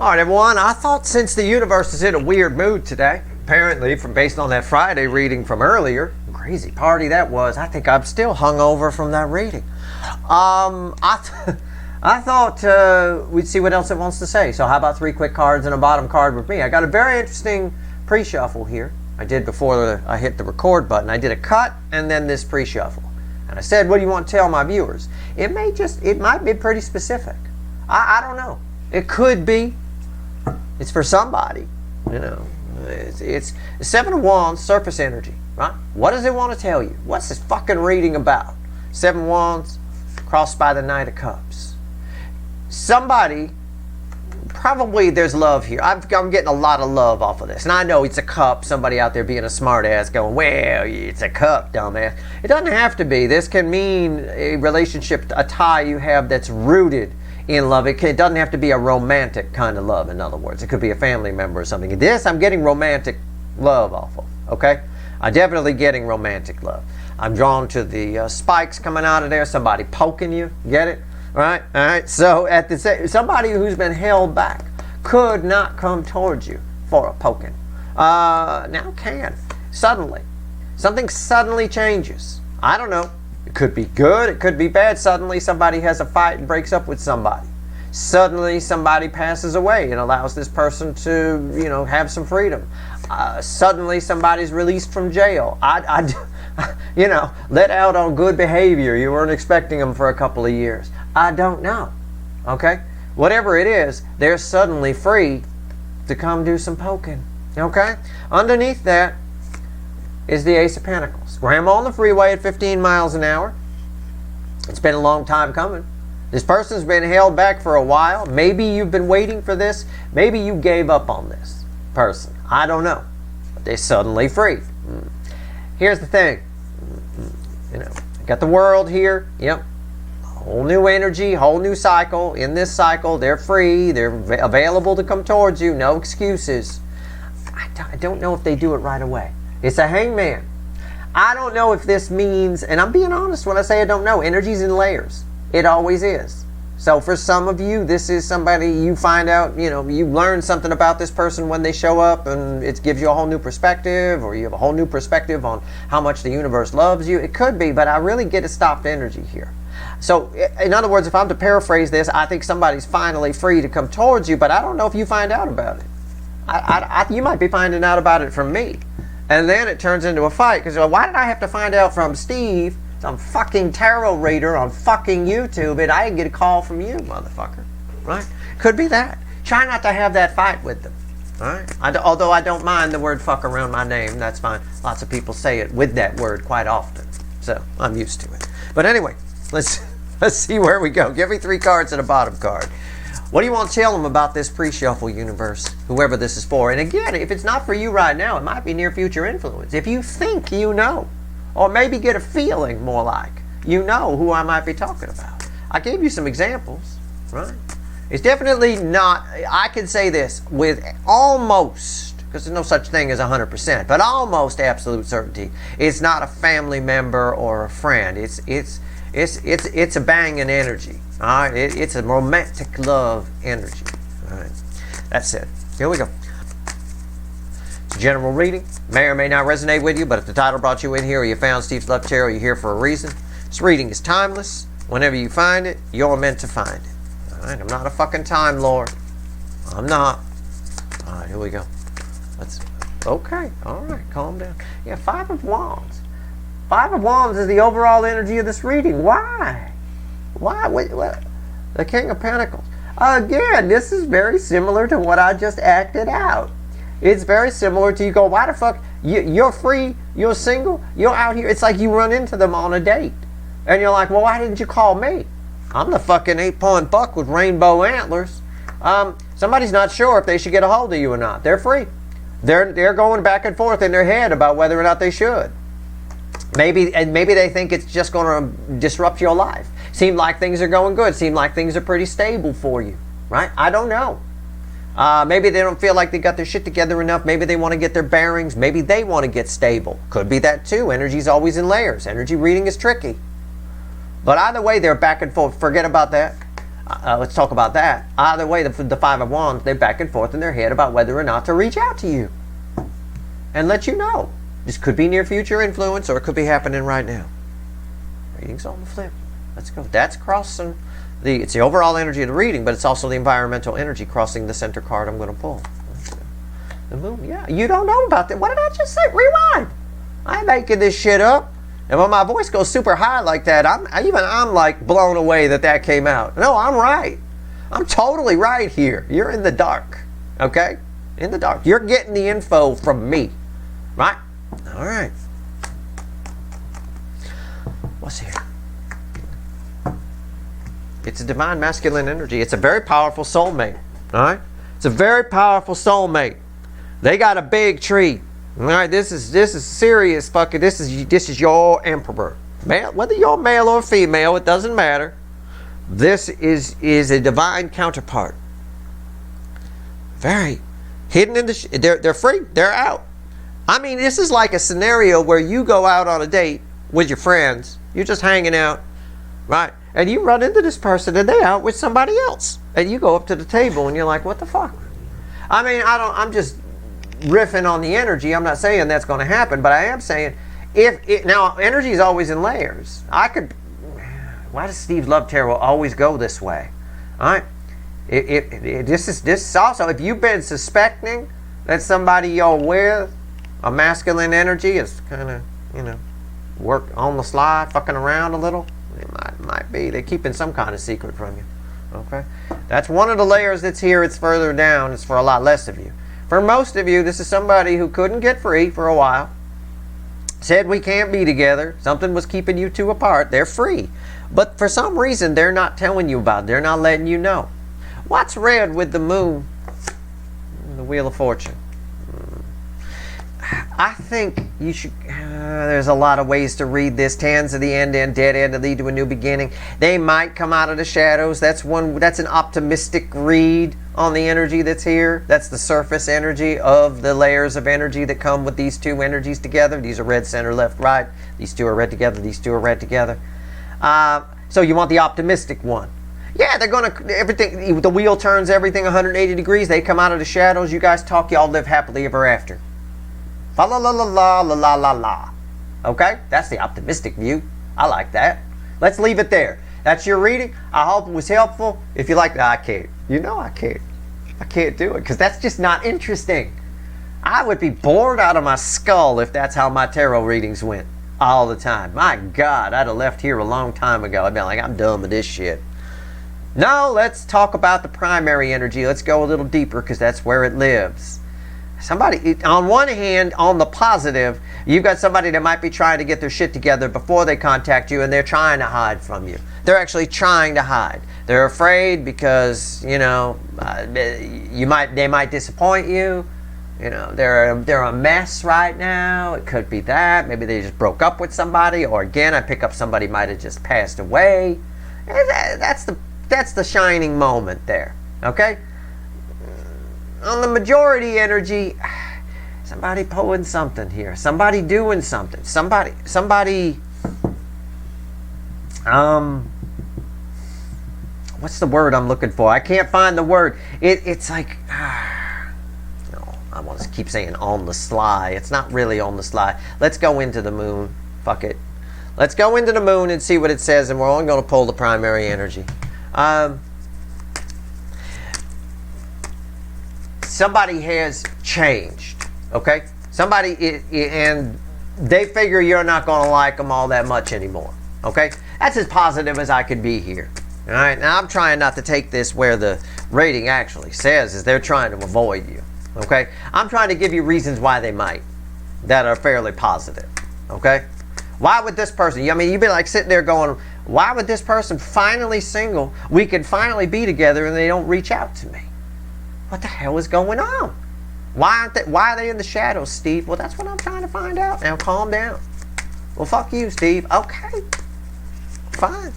All right, everyone. I thought since the universe is in a weird mood today, apparently based on that Friday reading from earlier, crazy party that was. I think I'm still hungover from that reading. I thought we'd see what else it wants to say. So how about 3 quick cards and a bottom card with me? I got a very interesting pre-shuffle here. I did before I hit the record button. I did a cut and then this pre-shuffle. And I said, what do you want to tell my viewers? It might be pretty specific. I don't know. It could be. It's for somebody, you know. It's 7 of Wands, surface energy, right? What does it want to tell you? What's this fucking reading about? 7 Wands, crossed by the Knight of Cups. Somebody, probably there's love here. I'm getting a lot of love off of this. And I know it's a cup. Somebody out there being a smart ass going, well, it's a cup, dumbass. It doesn't have to be. This can mean a relationship, a tie you have that's rooted in love. It doesn't have to be a romantic kind of love, in other words. It could be a family member or something. This I'm getting romantic love off of, okay? I'm definitely getting romantic love. I'm drawn to the spikes coming out of there, somebody poking you, get it? All right? So at the somebody who's been held back could not come towards you for a poking. Now can. Suddenly. Something suddenly changes. I don't know. It could be good, it could be bad. Suddenly somebody has a fight and breaks up with somebody. Suddenly somebody passes away and allows this person to, you know, have some freedom. Suddenly somebody's released from jail. You know, let out on good behavior. You weren't expecting them for a couple of years. I don't know. Okay? Whatever it is, they're suddenly free to come do some poking. Okay? Underneath that is the Ace of Pentacles. Grandma on the freeway at 15 miles an hour. It's been a long time coming. This person's been held back for a while. Maybe you've been waiting for this. Maybe you gave up on this person. I don't know. But they're suddenly free. Here's the thing. You know, got the World here. Yep. Whole new energy, whole new cycle. In this cycle, they're free. They're available to come towards you. No excuses. I don't know if they do it right away. It's a Hangman. I don't know if this means, and I'm being honest when I say I don't know, energy's in layers. It always is. So for some of you, this is somebody you find out, you know, you learn something about this person when they show up and it gives you a whole new perspective, or you have a whole new perspective on how much the universe loves you. It could be, but I really get a stopped energy here. So in other words, if I'm to paraphrase this, I think somebody's finally free to come towards you, but I don't know if you find out about it. You might be finding out about it from me. And then it turns into a fight, because why did I have to find out from Steve, some fucking tarot reader on fucking YouTube, and I didn't get a call from you, motherfucker, right? Could be that. Try not to have that fight with them, all right? Although I don't mind the word fuck around my name, that's fine. Lots of people say it with that word quite often, so I'm used to it. But anyway, let's see where we go. Give me 3 cards and a bottom card. What do you want to tell them about this pre-shuffle universe, whoever this is for? And again, if it's not for you right now, it might be near future influence. If you think you know, or maybe get a feeling more like you know who I might be talking about. I gave you some examples, right? It's definitely not, I can say this with almost, because there's no such thing as 100%, but almost absolute certainty, it's not a family member or a friend. It's a banging energy. All right, it's a romantic love energy. All right, that's it. Here we go. It's a general reading. May or may not resonate with you, but if the title brought you in here, or you found Steve's Love Tarot, you're here for a reason. This reading is timeless. Whenever you find it, you're meant to find it. All right, I'm not a fucking time lord. I'm not. All right, here we go. Okay. All right, calm down. Yeah, 5 of Wands. 5 of Wands is the overall energy of this reading. Why? Why? What? The King of Pentacles. Again, this is very similar to what I just acted out. It's very similar to you go, why the fuck? You're free, you're single, you're out here. It's like you run into them on a date. And you're like, well, why didn't you call me? I'm the fucking 8-point buck with rainbow antlers. Somebody's not sure if they should get a hold of you or not. They're free. They're going back and forth in their head about whether or not they should. Maybe they think it's just going to disrupt your life. Seem like things are going good. Seem like things are pretty stable for you, right? I don't know. Maybe they don't feel like they got their shit together enough. Maybe they want to get their bearings. Maybe they want to get stable. Could be that too. Energy's always in layers. Energy reading is tricky. But either way, they're back and forth. Forget about that. let's talk about that. Either way, the Five of Wands, they're back and forth in their head about whether or not to reach out to you and let you know. This could be near future influence, or it could be happening right now. Readings on the flip. Let's go. That's crossing it's the overall energy of the reading, but it's also the environmental energy crossing the center card I'm going to pull. The moon. Yeah, you don't know about that. What did I just say? Rewind. I'm making this shit up. And when my voice goes super high like that, I'm like blown away that came out. No, I'm right. I'm totally right here. You're in the dark. Okay? In the dark. You're getting the info from me. Right? All right. What's here? It's a divine masculine energy. It's a very powerful soulmate. All right? It's a very powerful soulmate. They got a big tree. All right, this is serious fucking. This is your emperor, male. Whether you're male or female, it doesn't matter. This is a divine counterpart. Very hidden in the. They're free. They're out. I mean, this is like a scenario where you go out on a date with your friends. You're just hanging out, right? And you run into this person, and they're out with somebody else, and you go up to the table, and you're like, "What the fuck?" I mean, I'm just riffing on the energy. I'm not saying that's going to happen, but I am saying now energy is always in layers. Why does Steve Love Tarot always go this way? All right, this is also, if you've been suspecting that somebody you're with, a masculine energy, is kind of work on the slide, fucking around a little. It might be they're keeping some kind of secret from you. Okay, that's one of the layers that's here. It's further down. It's for a lot less of you. For most of you, this is somebody who couldn't get free for a while. Said we can't be together. Something was keeping you two apart. They're free. But for some reason, they're not telling you about it. They're not letting you know. What's red with the moon? The Wheel of Fortune. I think you should... there's a lot of ways to read this. Hands of the end, dead end to lead to a new beginning. They might come out of the shadows. That's an optimistic read on the energy that's here. That's the surface energy of the layers of energy that come with these two energies together. These are red, center, left, right. These two are red together. These two are red together. So you want the optimistic one. Yeah, they're going to... everything. The wheel turns everything 180 degrees. They come out of the shadows. You guys talk. Y'all live happily ever after. La la la la la la la la la. Okay? That's the optimistic view. I like that. Let's leave it there. That's your reading. I hope it was helpful. If you like that, I can't. I can't. I can't do it because that's just not interesting. I would be bored out of my skull if that's how my tarot readings went all the time. My God, I'd have left here a long time ago. I'd be like, I'm done with this shit. No, let's talk about the primary energy. Let's go a little deeper because that's where it lives. Somebody, on one hand, on the positive, you've got somebody that might be trying to get their shit together before they contact you, and they're trying to hide from you. They're actually trying to hide. They're afraid because, they might disappoint you. They're a mess right now. It could be that. Maybe they just broke up with somebody, or again, I pick up somebody might have just passed away. That's the shining moment there. Okay? On the majority energy, somebody pulling something here. Somebody doing something. Somebody, what's the word I'm looking for? I can't find the word. It's like, no, I want to keep saying on the sly. It's not really on the sly. Let's go into the moon. Fuck it. Let's go into the moon and see what it says, and we're only going to pull the primary energy. Somebody has changed, okay? Somebody, and they figure you're not going to like them all that much anymore, okay? That's as positive as I could be here, all right? Now, I'm trying not to take this where the rating actually says is they're trying to avoid you, okay? I'm trying to give you reasons why they might that are fairly positive, okay? Why would this person, I mean, you'd be like sitting there going, why would this person finally single, we could finally be together, and they don't reach out to me? What the hell is going on? Why are they in the shadows, Steve? Well, that's what I'm trying to find out. Now, calm down. Well, fuck you, Steve. Okay. Fine.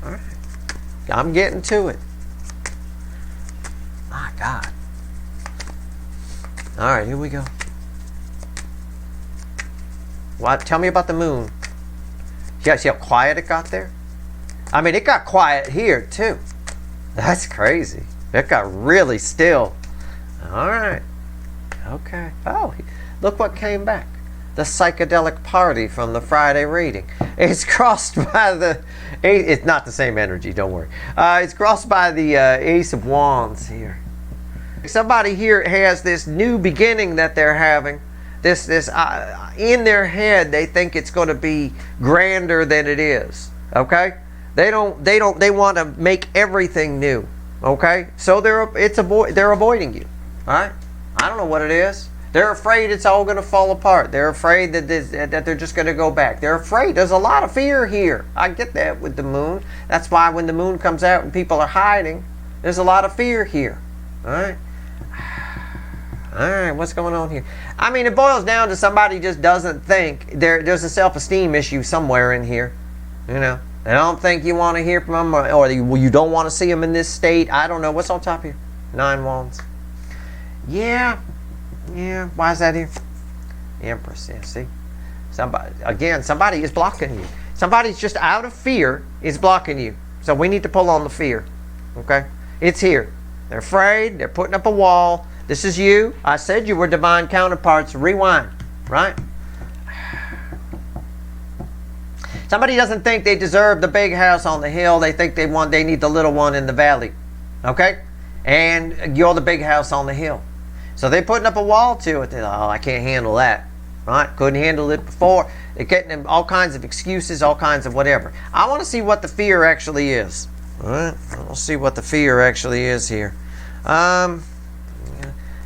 All right. I'm getting to it. My God. All right, here we go. What? Tell me about the moon. You guys see how quiet it got there? I mean, it got quiet here, too. That's crazy. It got really still. All right. Okay. Oh, look what came back. The psychedelic party from the Friday reading. It's crossed by the... It's not the same energy, don't worry. It's crossed by the Ace of Wands here. Somebody here has this new beginning that they're having. This in their head, they think it's going to be grander than it is. Okay? They want to make everything new. Okay? So they're avoiding you. All right? I don't know what it is. They're afraid it's all going to fall apart. They're afraid that they're just going to go back. They're afraid. There's a lot of fear here. I get that with the moon. That's why when the moon comes out and people are hiding, there's a lot of fear here. All right? All right, what's going on here? I mean, it boils down to somebody just doesn't think. There's a self-esteem issue somewhere in here. You know, they don't think you want to hear from them, or you don't want to see them in this state. I don't know. What's on top here? 9 Wands. Yeah. Why is that here? The Empress. Yeah, see? Somebody is blocking you. Somebody's just out of fear is blocking you. So we need to pull on the fear. Okay? It's here. They're afraid. They're putting up a wall. This is you. I said you were divine counterparts. Rewind. Right? Somebody doesn't think they deserve the big house on the hill. They think they need the little one in the valley. Okay? And you're the big house on the hill. So they're putting up a wall to it. They're like, oh, I can't handle that. Right? Couldn't handle it before. They're getting all kinds of excuses, all kinds of whatever. I want to see what the fear actually is. All right? We'll see what the fear actually is here.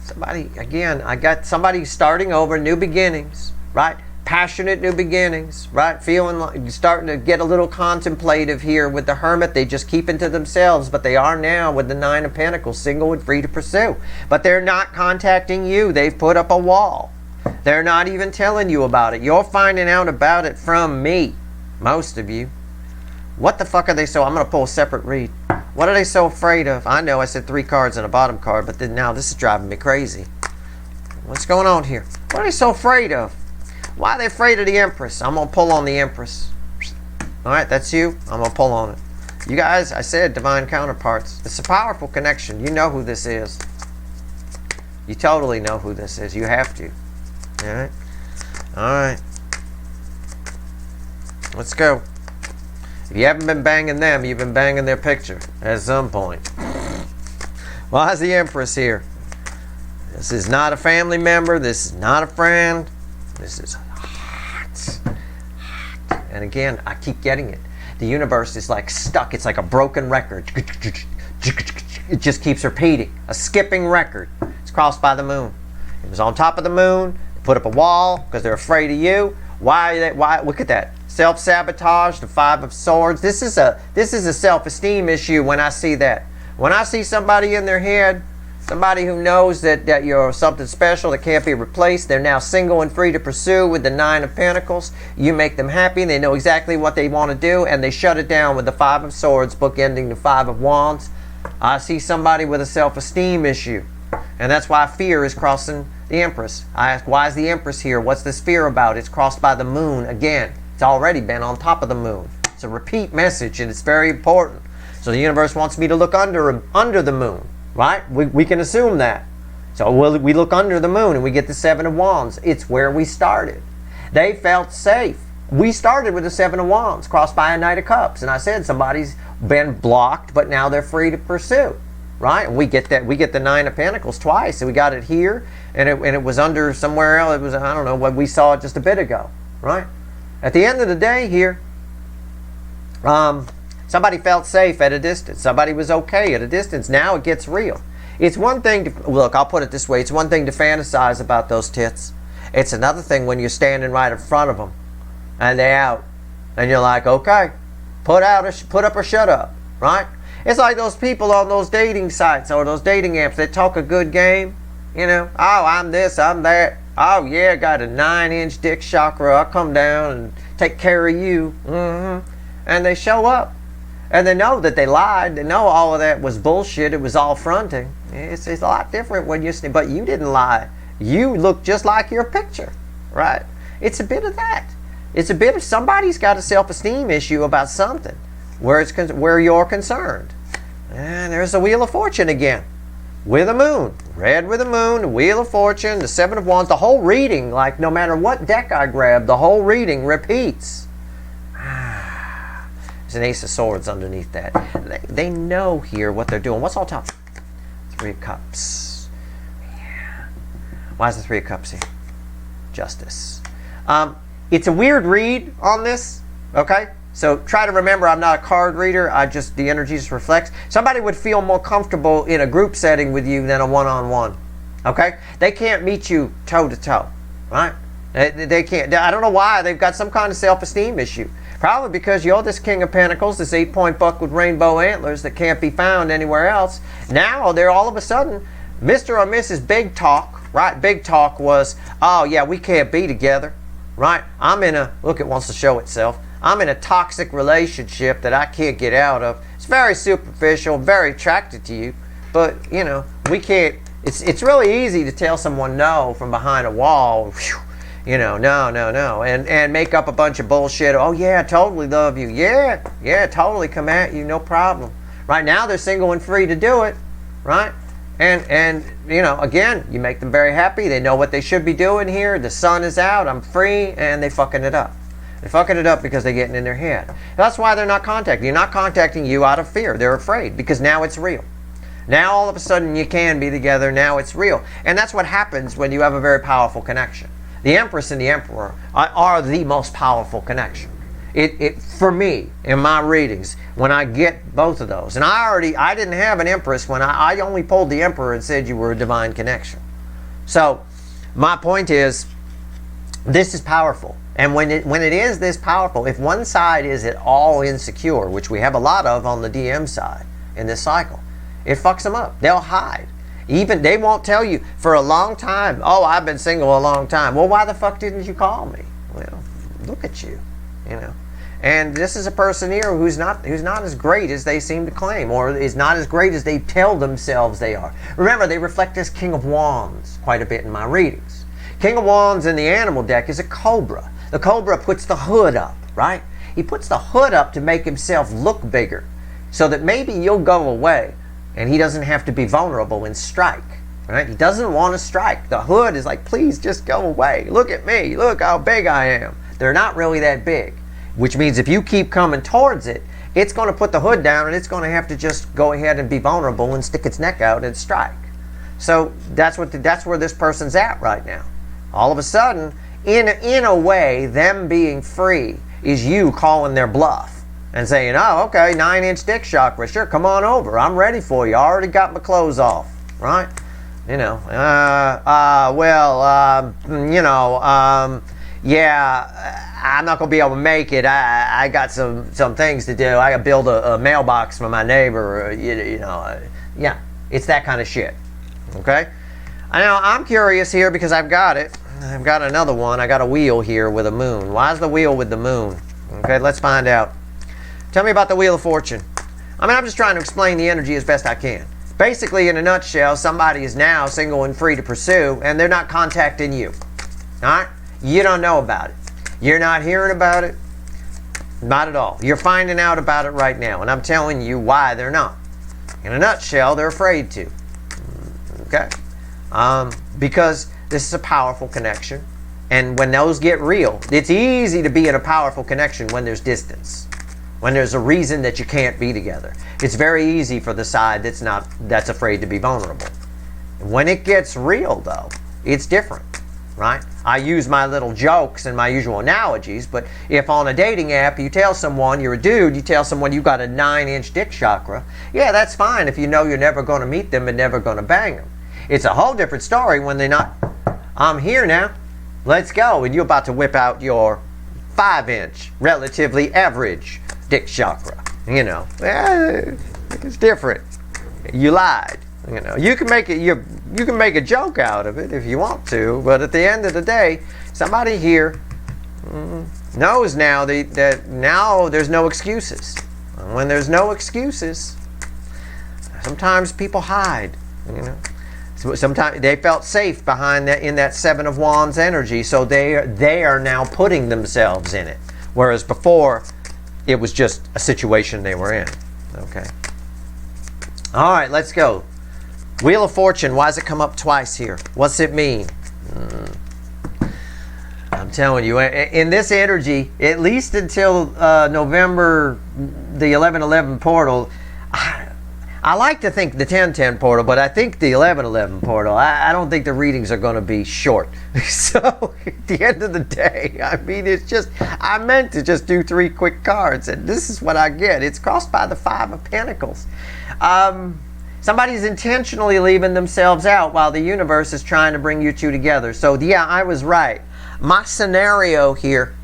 Somebody, again, I got somebody starting over, new beginnings, right? Passionate new beginnings, right? Feeling like starting to get a little contemplative here with the Hermit. They just keep it to themselves, but they are now with the 9 of Pentacles, single and free to pursue. But they're not contacting you. They've put up a wall. They're not even telling you about it. You're finding out about it from me, most of you. What the fuck are they I'm going to pull a separate read. What are they so afraid of? I know I said 3 cards and a bottom card, but then now this is driving me crazy. What's going on here? What are they so afraid of? Why are they afraid of the Empress? I'm going to pull on the Empress. All right, that's you. I'm going to pull on it. You guys, I said divine counterparts. It's a powerful connection. You know who this is. You totally know who this is. You have to. All right? All right. Let's go. If you haven't been banging them, you've been banging their picture at some point. Why is the Empress here? This is not a family member. This is not a friend. This is hot. And again, I keep getting it. The universe is like stuck. It's like a broken record. It just keeps repeating. A skipping record. It's crossed by the moon. It was on top of the moon. They put up a wall because they're afraid of you. Why? Look at that. Self-sabotage, the 5 of Swords. This is a self-esteem issue when I see that. When I see somebody in their head, somebody who knows that you're something special that can't be replaced, they're now single and free to pursue with the 9 of Pentacles. You make them happy, they know exactly what they want to do, and they shut it down with the 5 of Swords, bookending the 5 of Wands. I see somebody with a self-esteem issue, and that's why fear is crossing the Empress. I ask, why is the Empress here? What's this fear about? It's crossed by the moon again. It's already been on top of the moon. It's a repeat message, and it's very important. So the universe wants me to look under the moon, right? We can assume that. So we look under the moon, and we get the 7 of Wands. It's where we started. They felt safe. We started with the 7 of Wands, crossed by a Knight of Cups. And I said somebody's been blocked, but now they're free to pursue, right? And we get that. We get the 9 of Pentacles twice. So we got it here, and it was under somewhere else. It was, I don't know, what we saw just a bit ago, right? At the end of the day here, somebody felt safe at a distance. Somebody was okay at a distance. Now it gets real. It's one thing to, look, I'll put it this way. It's one thing to fantasize about those tits. It's another thing when you're standing right in front of them and they're out. And you're like, okay, put up or shut up, right? It's like those people on those dating sites or those dating apps that talk a good game. You know, oh, I'm this, I'm that. Oh, yeah, got a 9-inch dick chakra. I'll come down and take care of you. And they show up. And they know that they lied. They know all of that was bullshit. It was all fronting. It's a lot different when but you didn't lie. You look just like your picture, right? It's a bit of that. It's a bit of somebody's got a self-esteem issue about something where you're concerned. And there's the Wheel of Fortune again. With a moon. Red with a moon, the Wheel of Fortune, the Seven of Wands. The whole reading, like no matter what deck I grab, the whole reading repeats. There's an Ace of Swords underneath that. They know here what they're doing. What's all top? Three of Cups. Yeah. Why is the Three of Cups here? Justice. It's a weird read on this, okay? So try to remember I'm not a card reader. The energy just reflects. Somebody would feel more comfortable in a group setting with you than a one-on-one, okay? They can't meet you toe-to-toe, right? They can't. I don't know why. They've got some kind of self-esteem issue. Probably because you're this King of Pentacles, this 8-point buck with rainbow antlers that can't be found anywhere else. Now they're all of a sudden Mr. or Mrs. Big Talk, right? Big Talk was, oh yeah, we can't be together, right? Look, it wants to show itself. I'm in a toxic relationship that I can't get out of. It's very superficial, very attracted to you, but you know, we can't. It's really easy to tell someone no from behind a wall. Whew, you know, no, and make up a bunch of bullshit. Oh yeah, I totally love you. Yeah, totally come at you, no problem. Right now they're single and free to do it, right? And you know, again, you make them very happy. They know what they should be doing here. The sun is out. I'm free, and they fucking it up. They're fucking it up because they're getting in their head. That's why they're not contacting. They're not contacting you out of fear. They're afraid because now it's real. Now all of a sudden you can be together. Now it's real. And that's what happens when you have a very powerful connection. The Empress and the Emperor are the most powerful connection. For me, in my readings, when I get both of those, and I didn't have an Empress when I only pulled the Emperor and said you were a divine connection. So my point is, this is powerful. And when it is this powerful, if one side is at all insecure, which we have a lot of on the DM side in this cycle, it fucks them up. They'll hide. Even they won't tell you for a long time, oh, I've been single a long time. Well, why the fuck didn't you call me? Well, look at you, you know. And this is a person here who's not as great as they seem to claim, or is not as great as they tell themselves they are. Remember, they reflect this King of Wands quite a bit in my readings. King of Wands in the animal deck is a cobra. The cobra puts the hood up, right? He puts the hood up to make himself look bigger so that maybe you'll go away and he doesn't have to be vulnerable and strike, right? He doesn't want to strike. The hood is like, please just go away. Look at me. Look how big I am. They're not really that big, which means if you keep coming towards it, it's going to put the hood down and it's going to have to just go ahead and be vulnerable and stick its neck out and strike. So that's where this person's at right now. All of a sudden, in a way, them being free is you calling their bluff and saying, oh, okay, 9-inch dick chakra, sure, come on over. I'm ready for you. I already got my clothes off, right? You know, yeah, I'm not going to be able to make it. I got some things to do. I got to build a mailbox for my neighbor, yeah, it's that kind of shit, okay? Now, I'm curious here because I've got it. I've got another one. I got a wheel here with a moon. Why is the wheel with the moon? Okay, let's find out. Tell me about the Wheel of Fortune. I mean, I'm just trying to explain the energy as best I can. Basically, in a nutshell, somebody is now single and free to pursue, and they're not contacting you. All right? You don't know about it. You're not hearing about it. Not at all. You're finding out about it right now, and I'm telling you why they're not. In a nutshell, they're afraid to. Okay? Because this is a powerful connection, and when those get real, it's easy to be in a powerful connection when there's distance, when there's a reason that you can't be together. It's very easy for the side that's afraid to be vulnerable. When it gets real, though, it's different, right? I use my little jokes and my usual analogies, but if on a dating app you tell someone you're a dude, you tell someone you got a 9-inch dick chakra, yeah, that's fine if you know you're never going to meet them and never going to bang them. It's a whole different story when they're not, I'm here now, let's go, and you're about to whip out your 5-inch, relatively average dick chakra. You know, it's different. You lied. You know, you can make it. You can make a joke out of it if you want to, but at the end of the day, somebody here knows now that now there's no excuses. And when there's no excuses, sometimes people hide. You know. Sometimes they felt safe behind that, in that Seven of Wands energy, so they are now putting themselves in it. Whereas before, it was just a situation they were in. Okay. All right, let's go. Wheel of Fortune, why does it come up twice here? What's it mean? I'm telling you, in this energy, at least until November, the 11/11 portal, I like to think the 10/10 portal, but I think the 11/11 portal, I don't think the readings are going to be short. So at the end of the day, I mean, it's just, I meant to just do 3 quick cards, and this is what I get. It's crossed by the 5 of Pentacles. Somebody's intentionally leaving themselves out while the universe is trying to bring you two together. So yeah, I was right. My scenario here,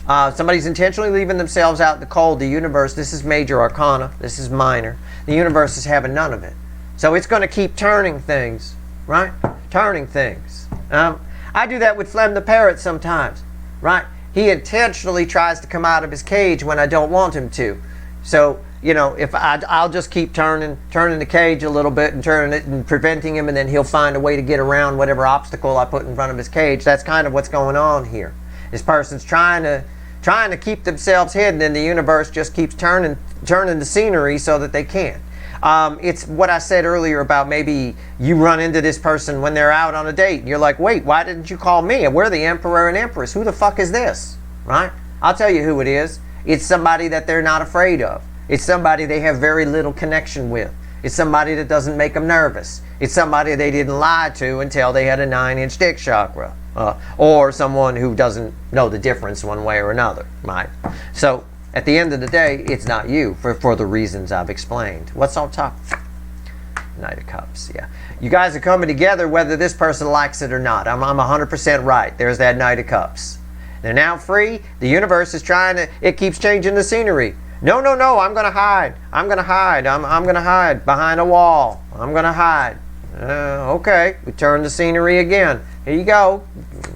somebody's intentionally leaving themselves out in the cold. The universe, this is major arcana, this is minor. The universe is having none of it. So it's going to keep turning things, right? Turning things. I do that with Flem the Parrot sometimes, right? He intentionally tries to come out of his cage when I don't want him to. So, you know, if I'll just keep turning the cage a little bit and turning it and preventing him, and then he'll find a way to get around whatever obstacle I put in front of his cage. That's kind of what's going on here. This person's trying to keep themselves hidden, and the universe just keeps turning the scenery so that they can. It's what I said earlier about maybe you run into this person when they're out on a date, and you're like, wait, why didn't you call me? We're the Emperor and Empress. Who the fuck is this? Right? I'll tell you who it is. It's somebody that they're not afraid of. It's somebody they have very little connection with. It's somebody that doesn't make them nervous. It's somebody they didn't lie to until they had a 9-inch dick chakra. Or someone who doesn't know the difference one way or another, right? So, at the end of the day, it's not you for the reasons I've explained. What's on top? Knight of Cups, yeah. You guys are coming together whether this person likes it or not. I'm 100% right. There's that Knight of Cups. They're now free. The universe is trying to, it keeps changing the scenery. No, I'm going to hide. I'm going to hide. I'm going to hide behind a wall. I'm going to hide. Okay, we turn the scenery again. Here you go.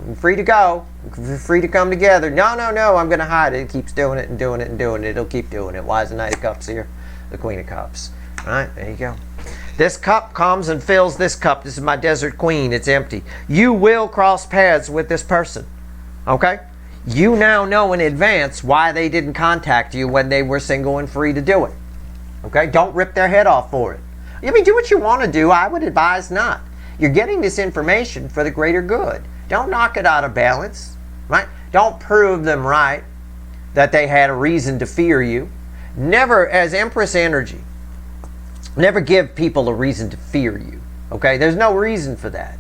You're free to go. You're free to come together. No, I'm going to hide it. It keeps doing it and doing it and doing it. It'll keep doing it. Why is the Knight of Cups here? The Queen of Cups. All right, there you go. This cup comes and fills this cup. This is my Desert Queen. It's empty. You will cross paths with this person. Okay? You now know in advance why they didn't contact you when they were single and free to do it. Okay? Don't rip their head off for it. I mean, do what you want to do. I would advise not. You're getting this information for the greater good. Don't knock it out of balance. Right? Don't prove them right that they had a reason to fear you. Never, as Empress energy, never give people a reason to fear you. Okay? There's no reason for that.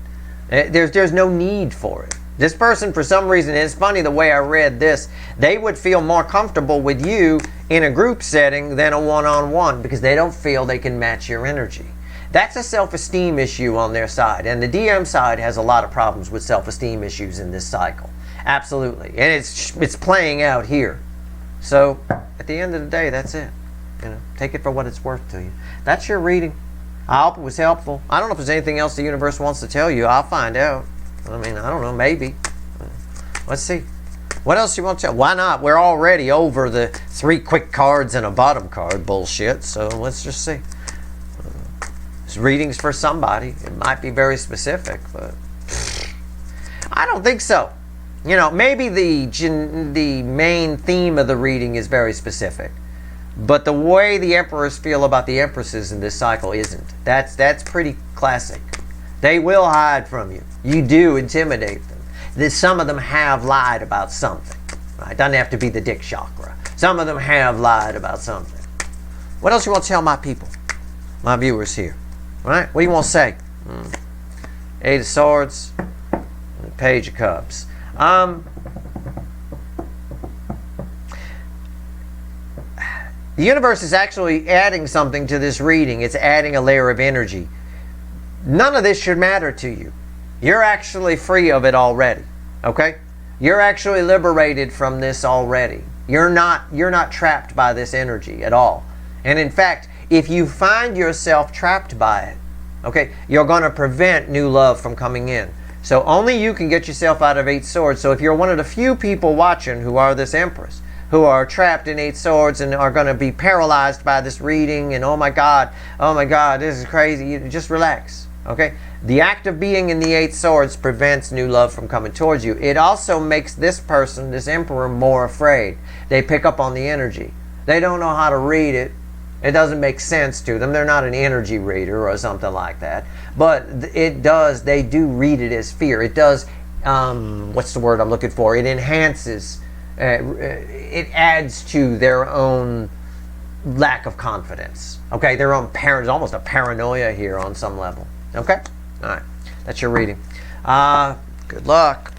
There's no need for it. This person, for some reason, it's funny the way I read this, they would feel more comfortable with you in a group setting than a one-on-one because they don't feel they can match your energy. That's a self-esteem issue on their side, and the DM side has a lot of problems with self-esteem issues in this cycle. Absolutely. And it's playing out here. So, at the end of the day, that's it. You know, take it for what it's worth to you. That's your reading. I hope it was helpful. I don't know if there's anything else the universe wants to tell you. I'll find out. I mean, I don't know, maybe. Let's see. What else you want to tell? Why not? We're already over the 3 quick cards and a bottom card bullshit, so let's just see. This reading's for somebody. It might be very specific, but I don't think so. You know, maybe the main theme of the reading is very specific, but the way the emperors feel about the empresses in this cycle isn't. That's pretty classic. They will hide from you. You do intimidate them. Some of them have lied about something. Right? It doesn't have to be the dick chakra. Some of them have lied about something. What else you want to tell my people? My viewers here. Right? What do you want to say? 8 of Swords. And Page of Cups. The universe is actually adding something to this reading. It's adding a layer of energy. None of this should matter to you. You're actually free of it already. Okay? You're actually liberated from this already. You're not trapped by this energy at all. And in fact, if you find yourself trapped by it, okay, you're going to prevent new love from coming in. So only you can get yourself out of 8 Swords. So if you're one of the few people watching who are this Empress, who are trapped in 8 Swords and are going to be paralyzed by this reading and oh my God, this is crazy, you just relax. Okay? The act of being in the 8 Swords prevents new love from coming towards you. It also makes this person, this Emperor, more afraid. They pick up on the energy. They don't know how to read it. It doesn't make sense to them. They're not an energy reader or something like that. But it does, they do read it as fear. It does, what's the word I'm looking for? It enhances, it adds to their own lack of confidence. Okay, their own parents, almost a paranoia here on some level. Okay? All right, that's your reading. Good luck.